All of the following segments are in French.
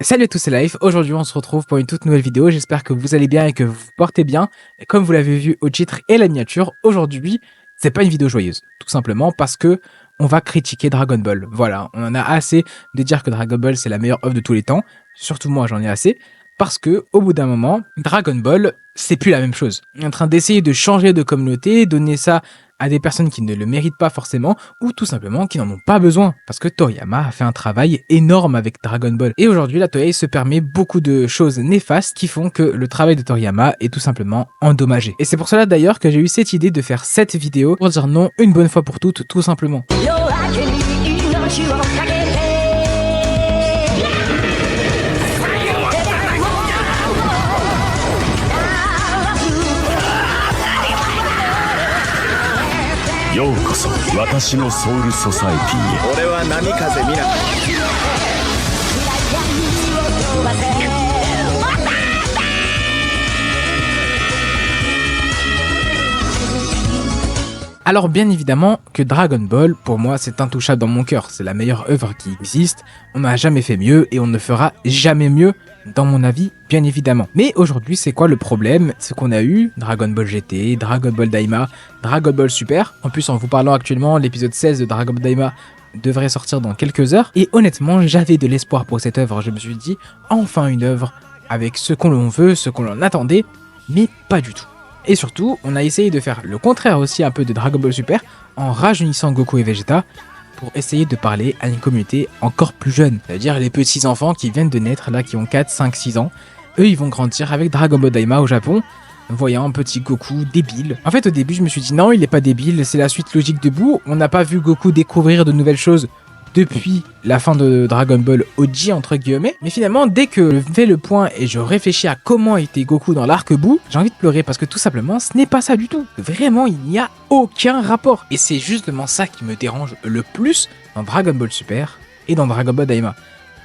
Salut à tous, c'est Life. Aujourd'hui, on se retrouve pour une toute nouvelle vidéo. J'espère que vous allez bien et que vous vous portez bien. Et comme vous l'avez vu au titre et la miniature, aujourd'hui, c'est pas une vidéo joyeuse. Tout simplement parce que on va critiquer Dragon Ball. Voilà, on en a assez de dire que Dragon Ball c'est la meilleure œuvre de tous les temps. Surtout moi, j'en ai assez. Parce que, au bout d'un moment, Dragon Ball, c'est plus la même chose. On est en train d'essayer de changer de communauté, donner ça à des personnes qui ne le méritent pas forcément, ou tout simplement qui n'en ont pas besoin, parce que Toriyama a fait un travail énorme avec Dragon Ball. Et aujourd'hui, la Toei se permet beaucoup de choses néfastes qui font que le travail de Toriyama est tout simplement endommagé. Et c'est pour cela d'ailleurs que j'ai eu cette idée de faire cette vidéo pour dire non une bonne fois pour toutes, tout simplement. Alors bien évidemment que Dragon Ball, pour moi, c'est intouchable dans mon cœur. C'est la meilleure œuvre qui existe. On n'a jamais fait mieux et on ne fera jamais mieux, dans mon avis, bien évidemment. Mais aujourd'hui, c'est quoi le problème? C'est qu'on a eu Dragon Ball GT, Dragon Ball Daima, Dragon Ball Super. En plus, en vous parlant actuellement, l'épisode 16 de Dragon Ball Daima devrait sortir dans quelques heures. Et honnêtement, j'avais de l'espoir pour cette œuvre. Je me suis dit, enfin une œuvre avec ce qu'on l'on veut, ce qu'on en attendait, mais pas du tout. Et surtout, on a essayé de faire le contraire aussi un peu de Dragon Ball Super en rajeunissant Goku et Vegeta pour essayer de parler à une communauté encore plus jeune. C'est-à-dire les petits enfants qui viennent de naître, là, qui ont 4, 5, 6 ans. Eux, ils vont grandir avec Dragon Ball Daima au Japon, voyant un petit Goku débile. En fait, au début, je me suis dit non, il est pas débile, c'est la suite logique de Boo. On n'a pas vu Goku découvrir de nouvelles choses depuis la fin de Dragon Ball OG entre guillemets, mais finalement dès que je fais le point et je réfléchis à comment était Goku dans l'arc Boo, j'ai envie de pleurer parce que tout simplement ce n'est pas ça du tout. Vraiment il n'y a aucun rapport et c'est justement ça qui me dérange le plus dans Dragon Ball Super et dans Dragon Ball Daima.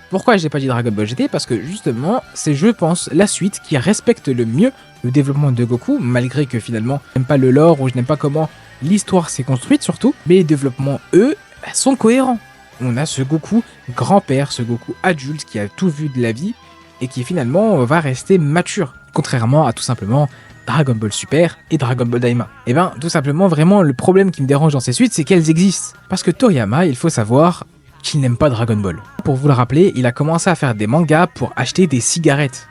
Pourquoi j'ai pas dit Dragon Ball GT? Parce que justement c'est je pense la suite qui respecte le mieux le développement de Goku, malgré que finalement je n'aime pas le lore ou je n'aime pas comment l'histoire s'est construite surtout, mais les développements eux sont cohérents. On a ce Goku grand-père, ce Goku adulte qui a tout vu de la vie et qui finalement va rester mature, contrairement à tout simplement Dragon Ball Super et Dragon Ball Daima. Et ben tout simplement vraiment le problème qui me dérange dans ces suites c'est qu'elles existent. Parce que Toriyama, il faut savoir qu'il n'aime pas Dragon Ball. Pour vous le rappeler, il a commencé à faire des mangas pour acheter des cigarettes.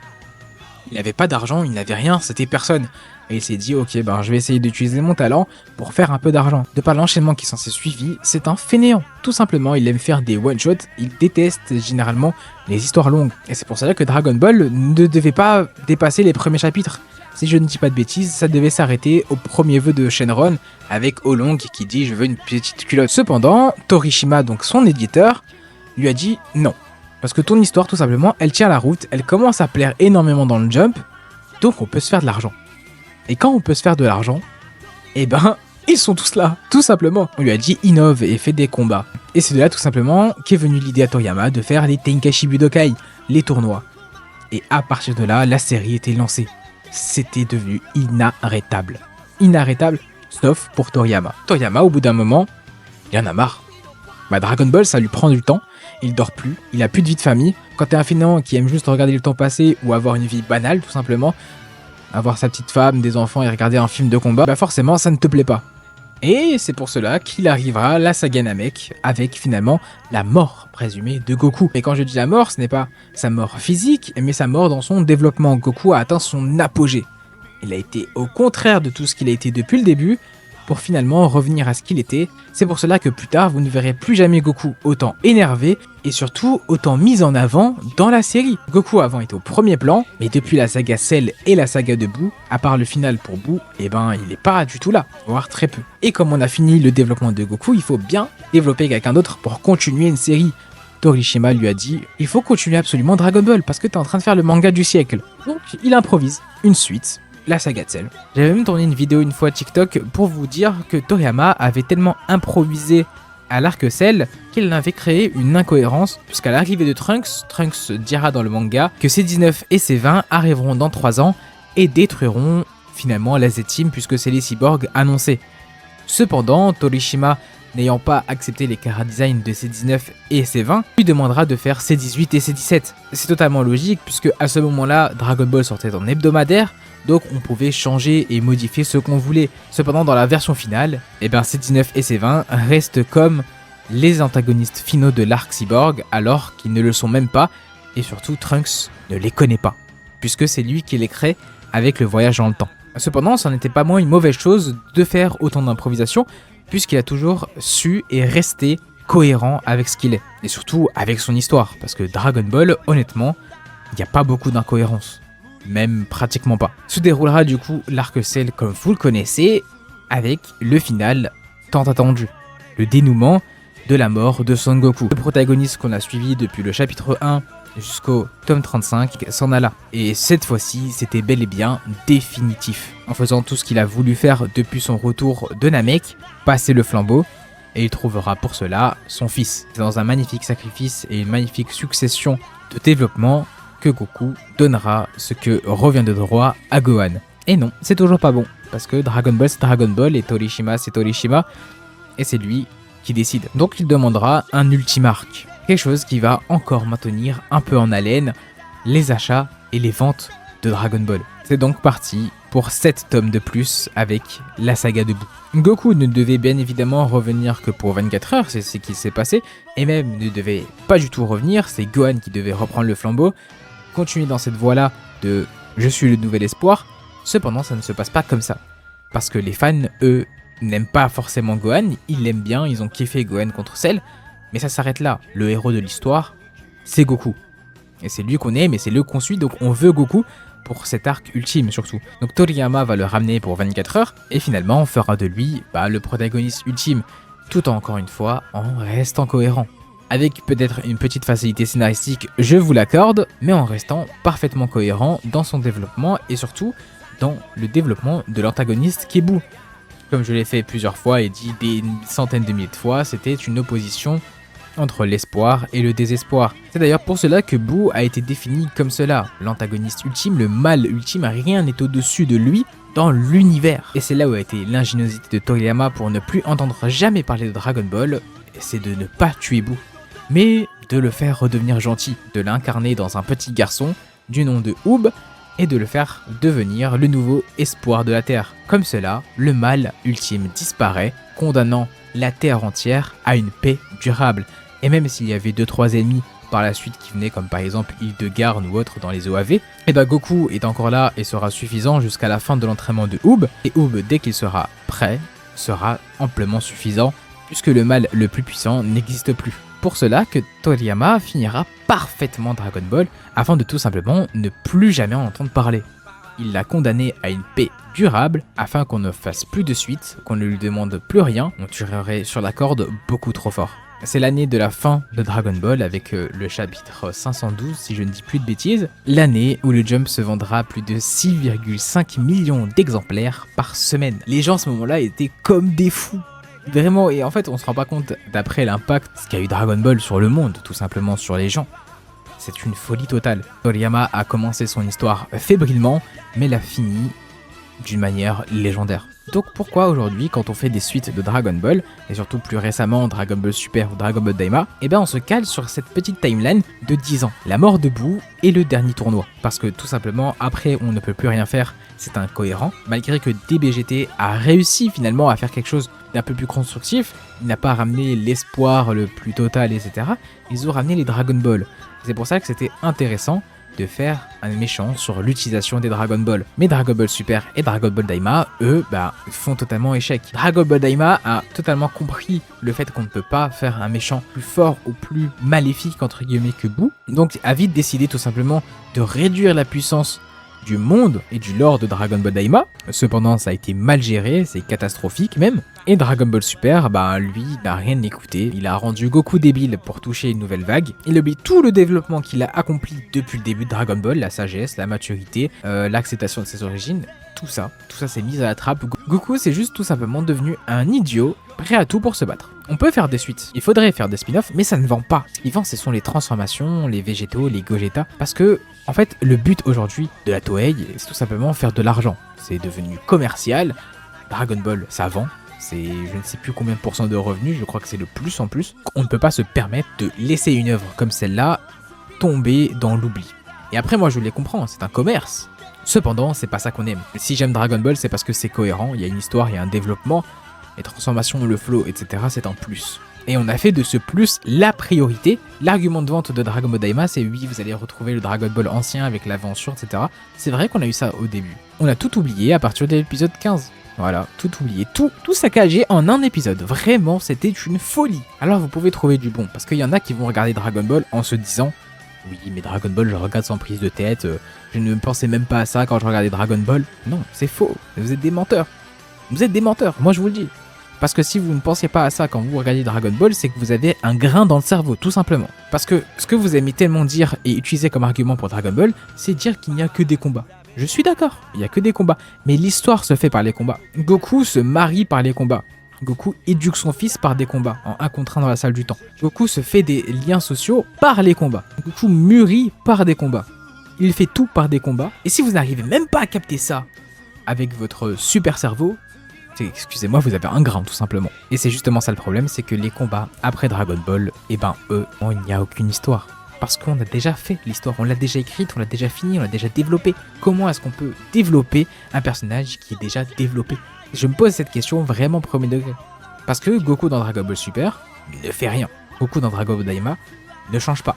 Il n'avait pas d'argent, il n'avait rien, c'était personne. Et il s'est dit, ok, ben je vais essayer d'utiliser mon talent pour faire un peu d'argent. De par l'enchaînement qui s'en s'est suivi, c'est un fainéant. Tout simplement, il aime faire des one-shots, il déteste généralement les histoires longues. Et c'est pour ça que Dragon Ball ne devait pas dépasser les premiers chapitres. Si je ne dis pas de bêtises, ça devait s'arrêter au premier vœu de Shenron, avec Oolong qui dit je veux une petite culotte. Cependant, Torishima, donc son éditeur, lui a dit non. Parce que ton histoire, tout simplement, elle tient la route, elle commence à plaire énormément dans le Jump, donc on peut se faire de l'argent. Et quand on peut se faire de l'argent, eh ben, ils sont tous là, tout simplement. On lui a dit innove et fait des combats. Et c'est de là tout simplement qu'est venue l'idée à Toriyama de faire les Tenkaichi Budokai, les tournois. Et à partir de là, la série était lancée. C'était devenu inarrêtable. Inarrêtable, sauf pour Toriyama. Toriyama, au bout d'un moment, il en a marre. Dragon Ball, ça lui prend du temps, il dort plus, il a plus de vie de famille. Quand t'es un fainéant qui aime juste regarder le temps passer ou avoir une vie banale, tout simplement, avoir sa petite femme, des enfants et regarder un film de combat, forcément ça ne te plaît pas. Et c'est pour cela qu'il arrivera la saga Namek avec finalement la mort présumée de Goku. Et quand je dis la mort, ce n'est pas sa mort physique, mais sa mort dans son développement. Goku a atteint son apogée. Il a été au contraire de tout ce qu'il a été depuis le début, pour finalement revenir à ce qu'il était. C'est pour cela que plus tard, vous ne verrez plus jamais Goku autant énervé et surtout autant mis en avant dans la série. Goku avant était au premier plan, mais depuis la saga Cell et la saga de Boo, à part le final pour Boo, eh ben il n'est pas du tout là, voire très peu. Et comme on a fini le développement de Goku, il faut bien développer quelqu'un d'autre pour continuer une série. Torishima lui a dit il faut continuer absolument Dragon Ball parce que t'es en train de faire le manga du siècle. Donc il improvise une suite. La saga de Cell. J'avais même tourné une vidéo une fois TikTok pour vous dire que Toriyama avait tellement improvisé à l'arc Cell qu'il avait créé une incohérence puisqu'à l'arrivée de Trunks dira dans le manga que C19 et C20 arriveront dans 3 ans et détruiront finalement la Z-Team puisque c'est les cyborgs annoncés. Cependant, Torishima n'ayant pas accepté les chara-design de C19 et C20, lui demandera de faire C18 et C17. C'est totalement logique puisque à ce moment-là, Dragon Ball sortait en hebdomadaire, donc on pouvait changer et modifier ce qu'on voulait. Cependant, dans la version finale, C19 et C20 restent comme les antagonistes finaux de l'arc Cyborg, alors qu'ils ne le sont même pas, et surtout Trunks ne les connaît pas, puisque c'est lui qui les crée avec le voyage dans le temps. Cependant, ça n'était pas moins une mauvaise chose de faire autant d'improvisation, puisqu'il a toujours su et resté cohérent avec ce qu'il est, et surtout avec son histoire, parce que Dragon Ball, honnêtement, il n'y a pas beaucoup d'incohérences, même pratiquement pas. Se déroulera du coup l'arc Cell comme vous le connaissez, avec le final tant attendu, le dénouement de la mort de Son Goku. Le protagoniste qu'on a suivi depuis le chapitre 1 jusqu'au tome 35 s'en alla. Et cette fois-ci, c'était bel et bien définitif. En faisant tout ce qu'il a voulu faire depuis son retour de Namek, passer le flambeau, et il trouvera pour cela son fils. C'est dans un magnifique sacrifice et une magnifique succession de développement que Goku donnera ce que revient de droit à Gohan. Et non, c'est toujours pas bon, parce que Dragon Ball c'est Dragon Ball et Torishima c'est Torishima, et c'est lui qui décide. Donc il demandera un ultime arc, quelque chose qui va encore maintenir un peu en haleine les achats et les ventes de Dragon Ball. C'est donc parti pour 7 tomes de plus avec la saga de Boo. Goku ne devait bien évidemment revenir que pour 24 heures, c'est ce qui s'est passé, et même ne devait pas du tout revenir, c'est Gohan qui devait reprendre le flambeau, continuer dans cette voie-là de « je suis le nouvel espoir », cependant ça ne se passe pas comme ça, parce que les fans, eux, n'aiment pas forcément Gohan, ils l'aiment bien, ils ont kiffé Gohan contre Cell, mais ça s'arrête là. Le héros de l'histoire, c'est Goku. Et c'est lui qu'on aime et c'est le qu'on suit, donc on veut Goku pour cet arc ultime surtout. Donc Toriyama va le ramener pour 24 heures, et finalement on fera de lui le protagoniste ultime, tout encore une fois en restant cohérent. Avec peut-être une petite facilité scénaristique, je vous l'accorde, mais en restant parfaitement cohérent dans son développement et surtout dans le développement de l'antagoniste qui est Boo. Comme je l'ai fait plusieurs fois et dit des centaines de milliers de fois, c'était une opposition entre l'espoir et le désespoir. C'est d'ailleurs pour cela que Boo a été défini comme cela. L'antagoniste ultime, le mal ultime, rien n'est au-dessus de lui dans l'univers. Et c'est là où a été l'ingéniosité de Toriyama pour ne plus entendre jamais parler de Dragon Ball, c'est de ne pas tuer Boo, mais de le faire redevenir gentil, de l'incarner dans un petit garçon du nom de Oob, et de le faire devenir le nouveau espoir de la Terre. Comme cela, le mal ultime disparaît, condamnant la Terre entière à une paix durable. Et même s'il y avait 2-3 ennemis par la suite qui venaient, comme par exemple Hildegarde ou autre dans les OAV, et Goku est encore là et sera suffisant jusqu'à la fin de l'entraînement de Oob, et Oob, dès qu'il sera prêt, sera amplement suffisant, puisque le mal le plus puissant n'existe plus. Pour cela que Toriyama finira parfaitement Dragon Ball afin de tout simplement ne plus jamais en entendre parler. Il l'a condamné à une paix durable afin qu'on ne fasse plus de suite, qu'on ne lui demande plus rien, on tirerait sur la corde beaucoup trop fort. C'est l'année de la fin de Dragon Ball avec le chapitre 512 si je ne dis plus de bêtises, l'année où le Jump se vendra plus de 6,5 millions d'exemplaires par semaine. Les gens à ce moment-là étaient comme des fous. Vraiment, et en fait on se rend pas compte d'après l'impact qu'a eu Dragon Ball sur le monde, tout simplement sur les gens. C'est une folie totale. Toriyama a commencé son histoire fébrilement, mais l'a fini d'une manière légendaire. Donc pourquoi aujourd'hui, quand on fait des suites de Dragon Ball, et surtout plus récemment Dragon Ball Super ou Dragon Ball Daima, on se cale sur cette petite timeline de 10 ans, la mort de Boo et le dernier tournoi. Parce que tout simplement, après on ne peut plus rien faire, c'est incohérent. Malgré que DBGT a réussi finalement à faire quelque chose d'un peu plus constructif, il n'a pas ramené l'espoir le plus total, etc. Ils ont ramené les Dragon Ball. C'est pour ça que c'était intéressant de faire un méchant sur l'utilisation des Dragon Ball. Mais Dragon Ball Super et Dragon Ball Daima, eux, font totalement échec. Dragon Ball Daima a totalement compris le fait qu'on ne peut pas faire un méchant plus fort ou plus maléfique entre guillemets que Boo. Donc a vite décidé tout simplement de réduire la puissance du monde et du lore de Dragon Ball Daima. Cependant, ça a été mal géré, c'est catastrophique même. Et Dragon Ball Super, lui, n'a rien écouté. Il a rendu Goku débile pour toucher une nouvelle vague. Il oublie tout le développement qu'il a accompli depuis le début de Dragon Ball, la sagesse, la maturité, l'acceptation de ses origines. Tout ça s'est mis à la trappe. Goku, c'est juste tout simplement devenu un idiot, prêt à tout pour se battre. On peut faire des suites, il faudrait faire des spin-offs, mais ça ne vend pas. Ce qui vend, ce sont les transformations, les végétaux, les Gogeta, parce que, en fait, le but aujourd'hui de la Toei, c'est tout simplement faire de l'argent. C'est devenu commercial, Dragon Ball, ça vend, c'est je ne sais plus combien de pourcents de revenus, je crois que c'est le plus en plus. On ne peut pas se permettre de laisser une œuvre comme celle-là tomber dans l'oubli. Et après, moi, je les comprends, c'est un commerce. Cependant, c'est pas ça qu'on aime. Si j'aime Dragon Ball, c'est parce que c'est cohérent, il y a une histoire, il y a un développement, les transformations, le flow, etc. c'est un plus. Et on a fait de ce plus la priorité. L'argument de vente de Dragon Ball Daima, c'est oui, vous allez retrouver le Dragon Ball ancien avec l'aventure, etc. C'est vrai qu'on a eu ça au début. On a tout oublié à partir de l'épisode 15. Voilà, tout oublié, tout saccagé en un épisode. Vraiment, c'était une folie. Alors vous pouvez trouver du bon, parce qu'il y en a qui vont regarder Dragon Ball en se disant oui, mais Dragon Ball, je regarde sans prise de tête, je ne pensais même pas à ça quand je regardais Dragon Ball. Non, c'est faux, vous êtes des menteurs. Vous êtes des menteurs, moi je vous le dis. Parce que si vous ne pensez pas à ça quand vous regardez Dragon Ball, c'est que vous avez un grain dans le cerveau, tout simplement. Parce que ce que vous aimez tellement dire et utiliser comme argument pour Dragon Ball, c'est dire qu'il n'y a que des combats. Je suis d'accord, il n'y a que des combats, mais l'histoire se fait par les combats. Goku se marie par les combats. Goku éduque son fils par des combats, en 1 contre 1 dans la salle du temps. Goku se fait des liens sociaux par les combats. Goku mûrit par des combats. Il fait tout par des combats. Et si vous n'arrivez même pas à capter ça avec votre super cerveau, excusez-moi, vous avez un grain tout simplement. Et c'est justement ça le problème, c'est que les combats après Dragon Ball, eh ben eux, il n'y a aucune histoire. Parce qu'on a déjà fait l'histoire, on l'a déjà écrite, on l'a déjà fini, on l'a déjà développé. Comment est-ce qu'on peut développer un personnage qui est déjà développé? Je me pose cette question vraiment premier degré. Parce que Goku dans Dragon Ball Super ne fait rien. Goku dans Dragon Ball Daima ne change pas.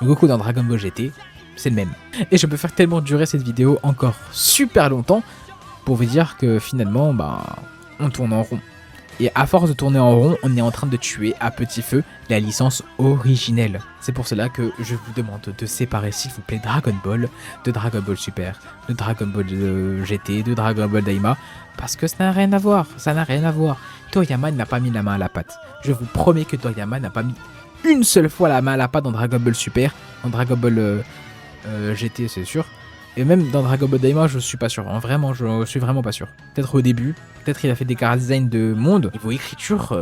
Goku dans Dragon Ball GT, c'est le même. Et je peux faire tellement durer cette vidéo encore super longtemps pour vous dire que finalement, on tourne en rond. Et à force de tourner en rond, on est en train de tuer à petit feu la licence originelle. C'est pour cela que je vous demande de séparer s'il vous plaît Dragon Ball de Dragon Ball Super, de Dragon Ball GT, de Dragon Ball Daima, parce que ça n'a rien à voir, ça n'a rien à voir. Toriyama n'a pas mis la main à la pâte. Je vous promets que Toriyama n'a pas mis une seule fois la main à la pâte dans Dragon Ball Super, dans Dragon Ball GT c'est sûr. Et même dans Dragon Ball Daima, je suis pas sûr. Hein. Vraiment, je suis vraiment pas sûr. Peut-être au début, peut-être il a fait des chara design de monde. Niveau écriture,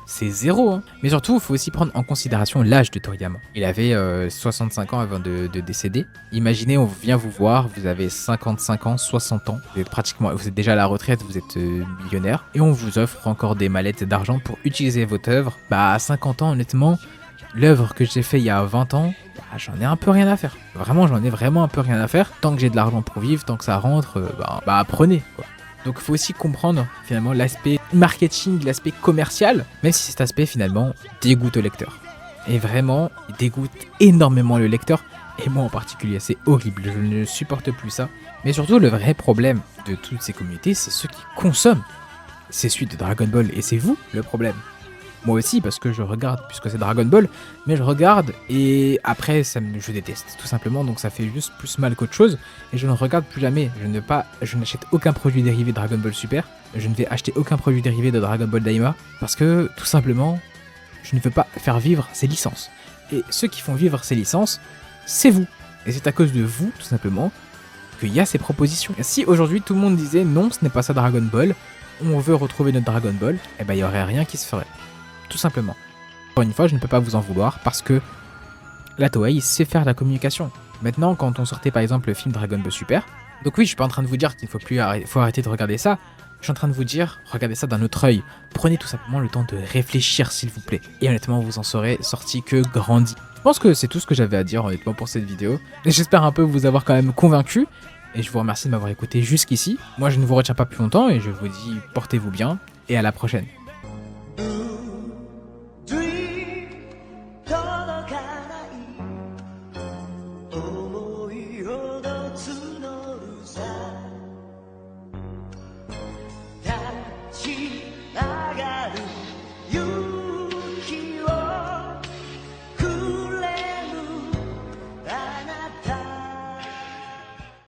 c'est zéro. Hein. Mais surtout, il faut aussi prendre en considération l'âge de Toriyama. Il avait 65 ans avant de décéder. Imaginez, on vient vous voir, vous avez 55 ans, 60 ans. Vous êtes déjà à la retraite, vous êtes millionnaire. Et on vous offre encore des mallettes d'argent pour utiliser votre œuvre. À 50 ans, honnêtement, l'œuvre que j'ai fait il y a 20 ans, j'en ai un peu rien à faire. Vraiment, j'en ai vraiment un peu rien à faire. Tant que j'ai de l'argent pour vivre, tant que ça rentre, apprenez, quoi. Donc il faut aussi comprendre finalement l'aspect marketing, l'aspect commercial, même si cet aspect finalement dégoûte le lecteur. Et vraiment, il dégoûte énormément le lecteur, et moi en particulier, c'est horrible, je ne supporte plus ça. Mais surtout, le vrai problème de toutes ces communautés, c'est ceux qui consomment ces suites de Dragon Ball, et c'est vous le problème. Moi aussi, parce que je regarde, puisque c'est Dragon Ball, mais je regarde et après, je déteste, tout simplement, donc ça fait juste plus mal qu'autre chose, et je ne regarde plus jamais. Je n'achète aucun produit dérivé de Dragon Ball Super, je ne vais acheter aucun produit dérivé de Dragon Ball Daima, parce que, tout simplement, je ne veux pas faire vivre ces licences. Et ceux qui font vivre ces licences, c'est vous. Et c'est à cause de vous, tout simplement, qu'il y a ces propositions. Et si aujourd'hui tout le monde disait non, ce n'est pas ça Dragon Ball, on veut retrouver notre Dragon Ball, eh ben il n'y aurait rien qui se ferait. Tout simplement. Encore une fois, je ne peux pas vous en vouloir parce que la Toei sait faire la communication. Maintenant, quand on sortait par exemple le film Dragon Ball Super, donc oui, je suis pas en train de vous dire qu'il faut arrêter de regarder ça. Je suis en train de vous dire, regardez ça d'un autre œil. Prenez tout simplement le temps de réfléchir, s'il vous plaît. Et honnêtement, vous en serez sorti que grandi. Je pense que c'est tout ce que j'avais à dire honnêtement pour cette vidéo. Et j'espère un peu vous avoir quand même convaincu. Et je vous remercie de m'avoir écouté jusqu'ici. Moi, je ne vous retiens pas plus longtemps et je vous dis portez-vous bien et à la prochaine. You